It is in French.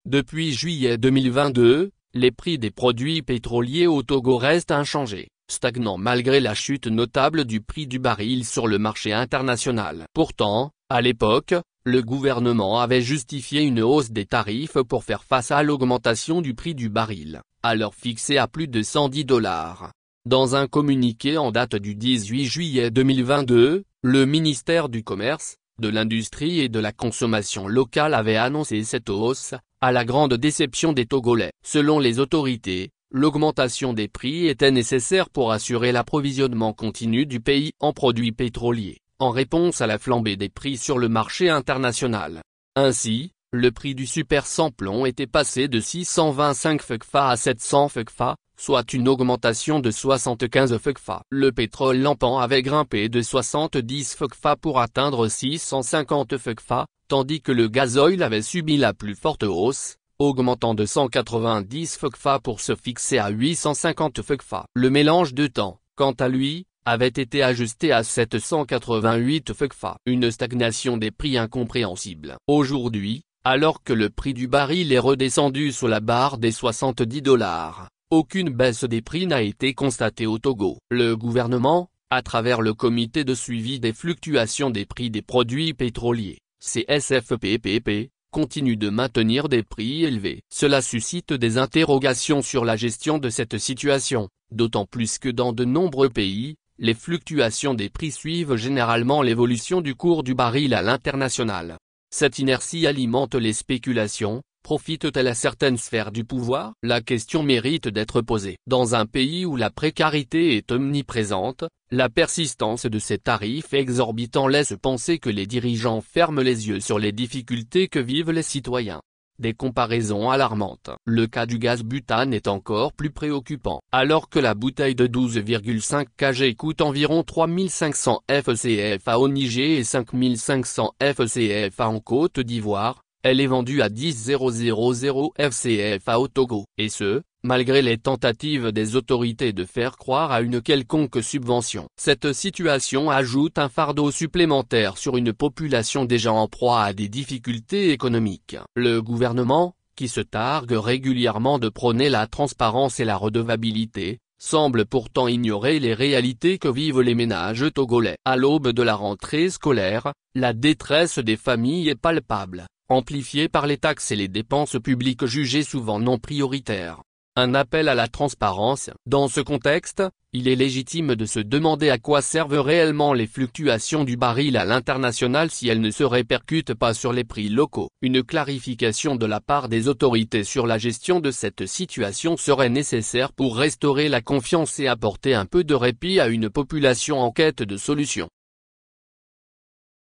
Depuis juillet 2022, les prix des produits pétroliers au Togo restent inchangés, stagnant malgré la chute notable du prix du baril sur le marché international. Pourtant, à l'époque, le gouvernement avait justifié une hausse des tarifs pour faire face à l'augmentation du prix du baril, alors fixé à plus de $110. Dans un communiqué en date du 18 juillet 2022, le ministère du Commerce, de l'Industrie et de la Consommation locale avait annoncé cette hausse, à la grande déception des Togolais. Selon les autorités, l'augmentation des prix était nécessaire pour assurer l'approvisionnement continu du pays en produits pétroliers, en réponse à la flambée des prix sur le marché international. Ainsi, le prix du super sans plomb était passé de 625 FCFA à 700 FCFA, soit une augmentation de 75 FCFA. Le pétrole lampant avait grimpé de 70 FCFA pour atteindre 650 FCFA, tandis que le gazoil avait subi la plus forte hausse, augmentant de 190 FCFA pour se fixer à 850 FCFA. Le mélange de temps, quant à lui, avait été ajusté à 788 FCFA. Une stagnation des prix incompréhensible. Aujourd'hui, alors que le prix du baril est redescendu sous la barre des $70, aucune baisse des prix n'a été constatée au Togo. Le gouvernement, à travers le comité de suivi des fluctuations des prix des produits pétroliers, CSFPPP, continue de maintenir des prix élevés. Cela suscite des interrogations sur la gestion de cette situation, d'autant plus que dans de nombreux pays, les fluctuations des prix suivent généralement l'évolution du cours du baril à l'international. Cette inertie alimente les spéculations. Profite-t-elle à certaines sphères du pouvoir? La question mérite d'être posée. Dans un pays où la précarité est omniprésente, la persistance de ces tarifs exorbitants laisse penser que les dirigeants ferment les yeux sur les difficultés que vivent les citoyens. Des comparaisons alarmantes. Le cas du gaz butane est encore plus préoccupant. Alors que la bouteille de 12,5 kg coûte environ 3500 FCFA au Niger et 5500 FCFA en Côte d'Ivoire, elle est vendue à 10,000 FCFA au Togo. Et ce, malgré les tentatives des autorités de faire croire à une quelconque subvention. Cette situation ajoute un fardeau supplémentaire sur une population déjà en proie à des difficultés économiques. Le gouvernement, qui se targue régulièrement de prôner la transparence et la redevabilité, semble pourtant ignorer les réalités que vivent les ménages togolais. À l'aube de la rentrée scolaire, la détresse des familles est palpable, amplifiée par les taxes et les dépenses publiques jugées souvent non prioritaires. Un appel à la transparence. Dans ce contexte, il est légitime de se demander à quoi servent réellement les fluctuations du baril à l'international si elles ne se répercutent pas sur les prix locaux. Une clarification de la part des autorités sur la gestion de cette situation serait nécessaire pour restaurer la confiance et apporter un peu de répit à une population en quête de solutions.